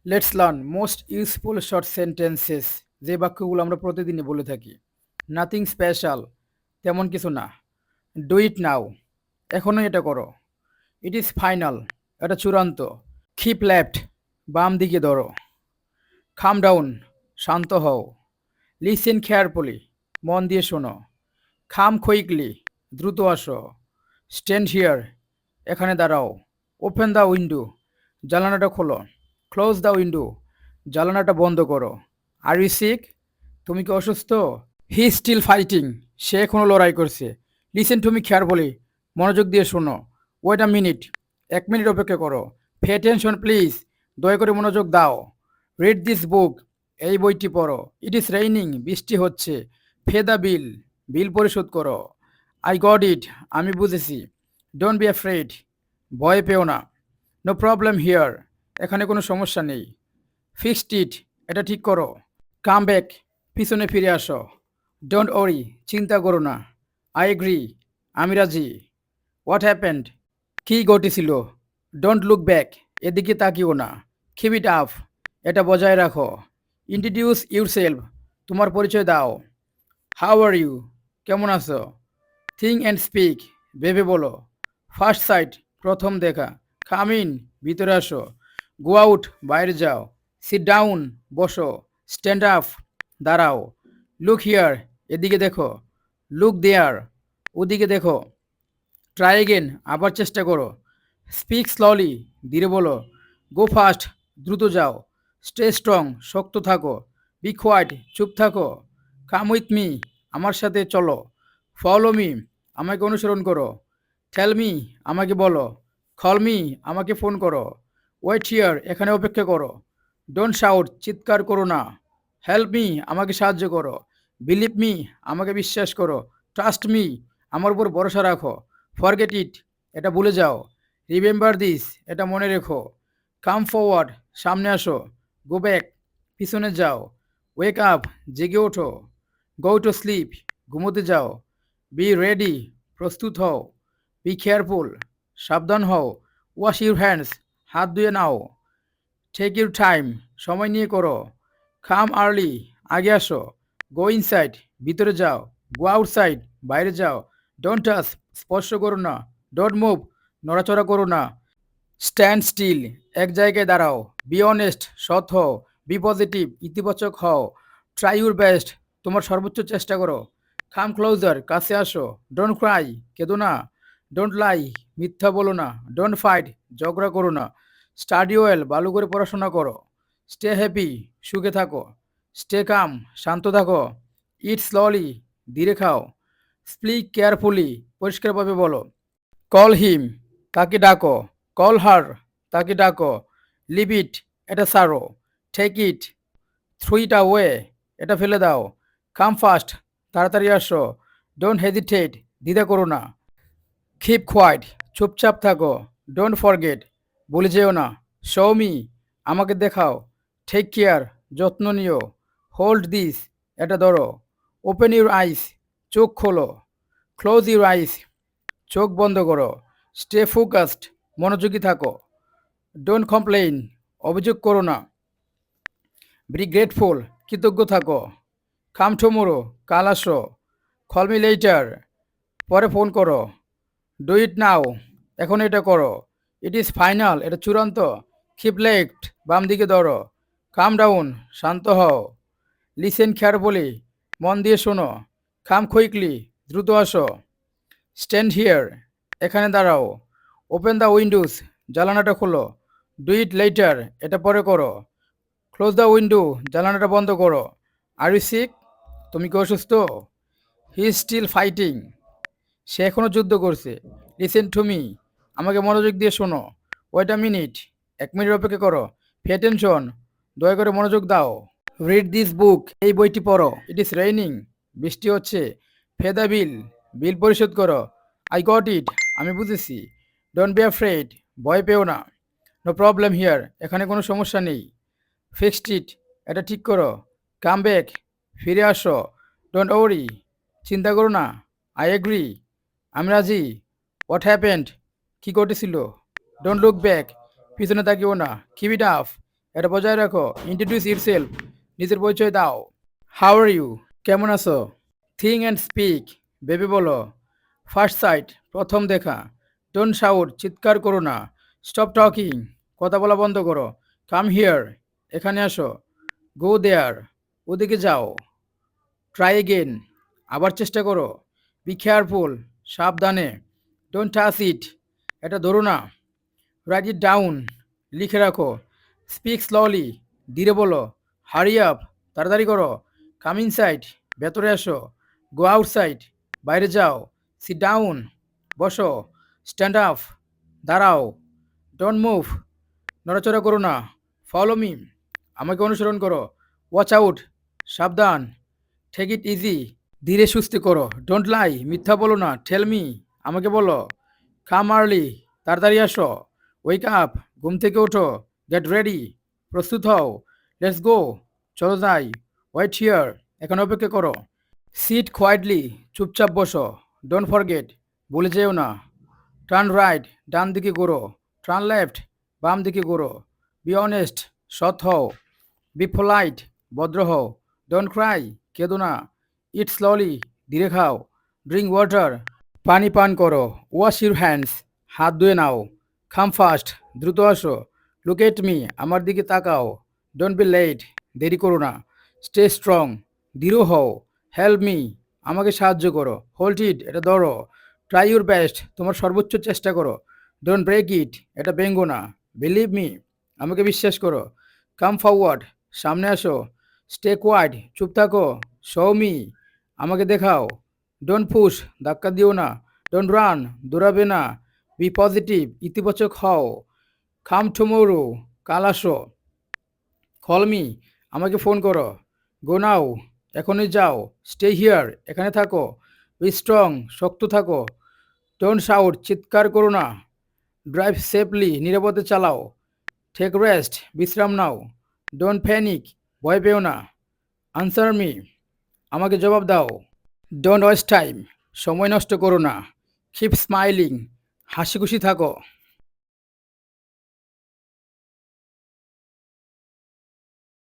Let's learn most useful short sentences, যে বাক্যগুলো আমরা প্রতিদিনই বলে থাকি। নাথিং স্পেশাল, তেমন কিছু না। ডু ইট নাও, এখনই এটা করো। ইট ইজ ফাইনাল, এটা চূড়ান্ত। কিপ লেফট, বাম দিকে ধরো। কাম ডাউন, শান্ত হও। লিসেন কেয়ারফুলি, মন দিয়ে শোনো। কাম কুইকলি, দ্রুত আসো। স্ট্যান্ড হিয়ার, এখানে দাঁড়াও। ওপেন দ্য উইন্ডো, জানালাটা খোলো। ক্লোজ দ্য উইন্ডো, জানালাটা বন্ধ করো। আর ইউ সিক, তুমি কি অসুস্থ? হি স্টিল ফাইটিং, সে এখনও লড়াই করছে। লিসেন টু মি কেয়ারফুলি, মনোযোগ দিয়ে শোনো। ওয়েট আ মিনিট, এক মিনিট অপেক্ষা করো। পে অ্যাটেনশন প্লিজ, দয়া করে মনোযোগ দাও। রিড দিস বুক, এই বইটি পড়ো। ইট ইজ রেইনিং, বৃষ্টি হচ্ছে। পে দ্য বিল, বিল পরিশোধ করো। আই গট ইট, আমি বুঝেছি। ডোন্ট বি অ্যাফ্রেড, ভয় পেও না। নো প্রবলেম হিয়ার, এখানে কোনো সমস্যা নেই। ফিক্সড ইট, এটা ঠিক করো। কাম ব্যাক, পিছনে ফিরে আসো। ডোন্ট ওরি, চিন্তা করো না। আই এগ্রি, আমি রাজি। হোয়াট হ্যাপেন্ড, কী ঘটেছিল? ডোন্ট লুক ব্যাক, এদিকে তাকিও না। কিপ ইট আপ, এটা বজায় রাখো। ইন্ট্রোডিউস ইউরসেলফ, তোমার পরিচয় দাও। হাউ আর ইউ, কেমন আছো? থিঙ্ক অ্যান্ড স্পিক, ভেবে বলো। ফার্স্ট সাইট, প্রথম দেখা। কাম ইন, ভিতরে আসো। গো আউট, বাইরে যাও। সিট ডাউন, বসো। স্ট্যান্ড আপ, দাঁড়াও। লুক হিয়ার, এদিকে দেখো। লুক দেয়ার, ওদিকে দেখো। ট্রাই এগেন, আবার চেষ্টা করো। স্পিক স্ললি, ধীরে বলো। গো ফাস্ট, দ্রুত যাও। স্টে স্ট্রং, শক্ত থাকো। বি কোয়াইট, চুপ থাকো। কাম উইথ মি, আমার সাথে চলো। ফলো মি, আমাকে অনুসরণ করো। টেল মি, আমাকে বলো। কল মি, আমাকে ফোন করো। ওয়েট হিয়ার, এখানে অপেক্ষা করো। ডোন্ট শাউট, চিৎকার করো না। হেল্প মি, আমাকে সাহায্য করো। বিলিভ মি, আমাকে বিশ্বাস করো। ট্রাস্ট মি, আমার উপর ভরসা রাখো। ফরগেট ইট, এটা ভুলে যাও। রিমেম্বার দিস, এটা মনে রেখো। কাম ফরওয়ার্ড, সামনে আসো। গো ব্যাক, পিছনে যাও। ওয়েক আপ, জেগে ওঠো। গো টু স্লিপ, ঘুমোতে যাও। বি রেডি, প্রস্তুত হও। বি কেয়ারফুল, সাবধান হও। ওয়াশ ইউর হ্যান্ডস, হাত ধুয়ে নাও। টেক ইউর টাইম, সময় নিয়ে করো। কাম আর্লি, আগে আসো। গো ইনসাইড, ভিতরে যাও। গো আউটসাইড, বাইরে যাও। ডোন্ট টাচ, স্পর্শ করো না। ডোন্ট মুভ, নড়াচড়া করো না। স্ট্যান্ড স্টিল, এক জায়গায় দাঁড়াও। বি অনেস্ট, সৎ হও। বি পজিটিভ, ইতিবাচক হও। ট্রাই ইউর বেস্ট, তোমার সর্বোচ্চ চেষ্টা করো। কাম ক্লোজার, কাছে আসো। ডোন্ট ক্রাই, কেঁদো না। ডোন্ট লাই, মিথ্যা বলো না। ডোন্ট ফাইট, ঝগড়া করো না। স্টাডি ওয়েল, ভালো করে পড়াশোনা করো। স্টে হ্যাপি, সুখে থাকো। স্টে কাম, শান্ত থাকো। ইট স্ললি, ধীরে খাও। স্পিক কেয়ারফুলি, পরিষ্কারভাবে বলো। কল হিম, তাকে ডাকো। কল হার, তাকে ডাকো। লিভ ইট, এটা সারো। টেক ইট, থ্রো ইট আওয়ে, এটা ফেলে দাও। কাম ফাস্ট, তাড়াতাড়ি আসো। ডোন্ট হেজিটেট, দ্বিধা করো না। কিপ কোয়াইট, চুপচাপ থাকো। ডোন্ট ফরগেট, ভুলে যেও না। শো মি, আমাকে দেখাও। টেক কেয়ার, যত্ন নিও। হোল্ড দিস, এটা ধরো। ওপেন ইউর আইস, চোখ খোলো। ক্লোজ ইউর আইস, চোখ বন্ধ করো। স্টে ফোকাসড, মনোযোগী থাকো। ডোন্ট কমপ্লেইন, অভিযোগ করো না। বি গ্রেটফুল, কৃতজ্ঞ থাকো। কাম টুমোরো, কাল আসো। কল মি লেটার, পরে ফোন করো। ডু ইট নাও, এখন এটা করো। ইট ইজ ফাইনাল, এটা চূড়ান্ত। কিপ লেফট, বাম দিকে ধরো। কাম ডাউন, শান্ত হও। লিসেন কেয়ারফুলি, মন দিয়ে শোনো। কাম কুইকলি, দ্রুত আসো। স্ট্যান্ড হিয়ার, এখানে দাঁড়াও। ওপেন দ্য উইন্ডোজ, জানালাটা খোলো। ডু ইট লেটার, এটা পরে করো। ক্লোজ দ্য উইন্ডো, জানালাটা বন্ধ করো। আর ইউ সিক, তুমি কি অসুস্থ? হি ইজ স্টিল ফাইটিং, সে এখনও যুদ্ধ করছে। লিসেন টু মি, আমাকে মনোযোগ দিয়ে শোনো। ওয়েট আ মিনিট, এক মিনিট অপেক্ষা করো। পে অ্যাটেনশন, দয়া করে মনোযোগ দাও। রিড দিস বুক, এই বইটি পড়ো। ইট ইজ রেইনিং, বৃষ্টি হচ্ছে। পে দ্য বিল, বিল পরিশোধ করো। আই গট ইট, আমি বুঝেছি। ডোন্ট বি অ্যাফ্রেড, ভয় পেও না। নো প্রবলেম হিয়ার, এখানে কোনো সমস্যা নেই। ফিক্সড ইট, এটা ঠিক করো। কাম ব্যাক, ফিরে আসো। ডোন্ট ওরি, চিন্তা করো না। আই এগ্রি, আমি রাজি। হোয়াট হ্যাপেন্ড, কী ঘটেছিল? ডোন্ট লুক ব্যাক, পিছনে তাকিও না। কিপ ইট আপ, এটা বজায় রাখো। ইন্ট্রোডিউস ইউরসেলফ, নিজের পরিচয় দাও। হাউ আর ইউ, কেমন আছো? থিং অ্যান্ড স্পিক, বেবি বলো। ফার্স্ট সাইট, প্রথম দেখা। ডোন্ট শাউট, চিৎকার করো না। স্টপ টকিং, কথা বলা বন্ধ করো। কাম হিয়ার, এখানে আসো। গো দেয়ার, ওদিকে যাও। ট্রাই এগেন, আবার চেষ্টা করো। বি কেয়ারফুল, সাবধানে। ডোন্ট টাচ ইট, এটা ধরো না। রাইট ইট ডাউন, লিখে রাখো। স্পিক স্লোলি, ধীরে বলো। হারি আপ, তাড়াতাড়ি করো। কাম ইনসাইড, ভেতরে আসো। গো আউটসাইড, বাইরে যাও। সিট ডাউন, বসো। স্ট্যান্ড আপ, দাঁড়াও। ডোন্ট মুভ, নড়াচড়া করো না। ফলো মি, আমাকে অনুসরণ করো। ওয়াচ আউট, সাবধান। টেক ইট ইজি, ধীরে সুস্থে করো। ডোন্ট লাই, মিথ্যা বলো না। টেল মি, আমাকে বলো। কাম আর্লি, তাড়াতাড়ি আসো। ওয়েক আপ, ঘুম থেকে ওঠো। গেট রেডি, প্রস্তুত হও। লেটস গো, চলো যাই। ওয়েট হিয়ার, এখন অপেক্ষা করো। সিট কোয়াইটলি, চুপচাপ বসো। ডোন্ট ফরগেট, ভুলে যেও না। টার্ন রাইট, ডান দিকে ঘোরো। টার্ন লেফট, বাম দিকে ঘোরো। বি অনেস্ট, সৎ হও। বি পোলাইট, ভদ্র হও। ডোন্ট ক্রাই, কেঁদো না। ইট স্লোলি, ধীরে খাও। ড্রিঙ্ক ওয়াটার, পানি পান করো। ওয়াশ ইউর হ্যান্ডস, হাত ধুয়ে নাও। কাম ফাস্ট, দ্রুত আসো। লুক এট মি, আমার দিকে তাকাও। ডোন্ট বি লেট, দেরি করো না। স্টে স্ট্রং, দৃঢ় হও। হেল্প মি, আমাকে সাহায্য করো। হোল্ড ইট, এটা ধরো। ট্রাই ইউর বেস্ট, তোমার সর্বোচ্চ চেষ্টা করো। ডোন্ট ব্রেক ইট, এটা ভেঙ্গো না। বিলিভ মি, আমাকে বিশ্বাস করো। কাম ফরওয়ার্ড, সামনে আসো। স্টে কোয়াইট, চুপ থাকো। শো মি, আমাকে দেখাও। ডোন্ট পুশ, ধাক্কা দিও না। ডোন্ট রান, দৌড়াবে না। বি পজিটিভ, ইতিবাচক হও। কাম টুমোরো, কাল আসো। কল মি, আমাকে ফোন করো। গো নাও, এখনই যাও। স্টে হিয়ার, এখানে থাকো। বি স্ট্রং, শক্ত থাকো। ডোন্ট শাউট, চিৎকার করো না। ড্রাইভ সেফলি, নিরাপদে চালাও। টেক রেস্ট, বিশ্রাম নাও। ডোন্ট প্যানিক, ভয় পেও না। আনসার মি, আমাকে জবাব দাও। ডোন্ট ওয়েস্ট টাইম, সময় নষ্ট করো না। কিপ স্মাইলিং, হাসি খুশি থাকো।